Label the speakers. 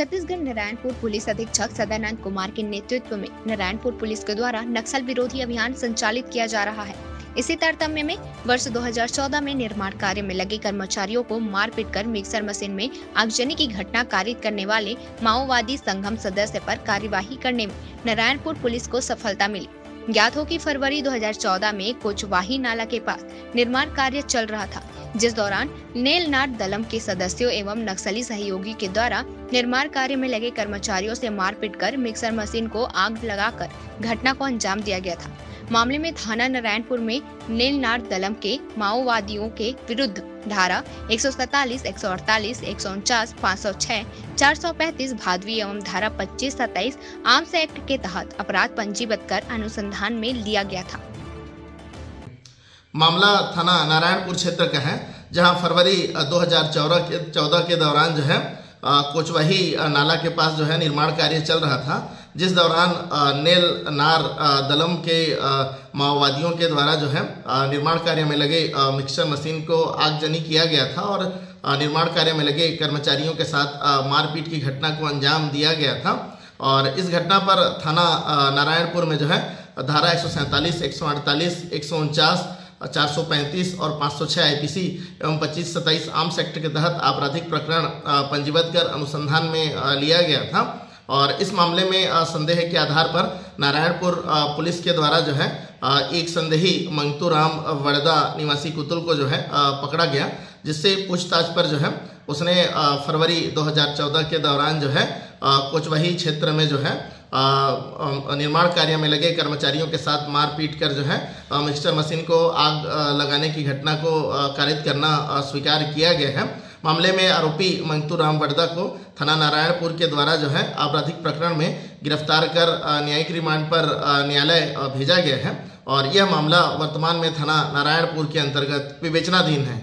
Speaker 1: Chhattisgarh Narayanpur police अधीक्षक सदानंद कुमार के नेतृत्व में नारायणपुर पुलिस के द्वारा नक्सल विरोधी अभियान संचालित किया जा रहा है। इसी तारतम्य में वर्ष 2014 में निर्माण कार्य में लगे कर्मचारियों को मारपीट कर मिक्सर मशीन में आगजनी की घटना कारित करने वाले माओवादी संगम सदस्य पर कार्यवाही करने में नारायणपुर पुलिस को सफलता मिली। ज्ञात हो कि फरवरी 2014 में कोचवाही नाला के पास निर्माण कार्य चल रहा था, जिस दौरान नेलनार दलम के सदस्यों एवं नक्सली सहयोगी के द्वारा निर्माण कार्य में लगे कर्मचारियों से मारपीट कर मिक्सर मशीन को आग लगाकर घटना को अंजाम दिया गया था। मामले में थाना नारायणपुर में नेलनार दलम के माओवादियों के विरुद्ध धारा 147, 148, 149, 506, 435 भादवी एवं धारा 25-27 आर्म्स एक्ट के तहत अपराध पंजीबद्ध कर अनुसंधान में लिया गया था।
Speaker 2: मामला थाना नारायणपुर क्षेत्र का है, जहां फरवरी 2014 के दौरान जो है कोचवाही नाला के पास जो है निर्माण कार्य चल रहा था, जिस दौरान नेलनार दलम के माओवादियों के द्वारा जो है निर्माण कार्य में लगे मिक्सर मशीन को आगजनी किया गया था और निर्माण कार्य में लगे कर्मचारियों के साथ मारपीट की घटना को अंजाम दिया गया था। और इस घटना पर थाना नारायणपुर में जो है धारा 147, 148, 149, 435 और 506 आईपीसी एवं 25-27 आर्म्स एक्ट के तहत आपराधिक प्रकरण पंजीबद्ध कर अनुसंधान में लिया गया था। और इस मामले में संदेह के आधार पर नारायणपुर पुलिस के द्वारा जो है एक संदेही मंगतूराम वड़दा निवासी कुतुल को जो है पकड़ा गया, जिससे पूछताछ पर जो है उसने फरवरी 2014 के दौरान जो है कोचवाही क्षेत्र में जो है निर्माण कार्य में लगे कर्मचारियों के साथ मारपीट कर जो है मिक्सर मशीन को आग लगाने की घटना को कारित करना स्वीकार किया गया है। मामले में आरोपी मंगतूराम वड़दा को थाना नारायणपुर के द्वारा जो है आपराधिक प्रकरण में गिरफ्तार कर न्यायिक रिमांड पर न्यायालय भेजा गया है और यह मामला वर्तमान में थाना नारायणपुर के अंतर्गत विवेचनाधीन है।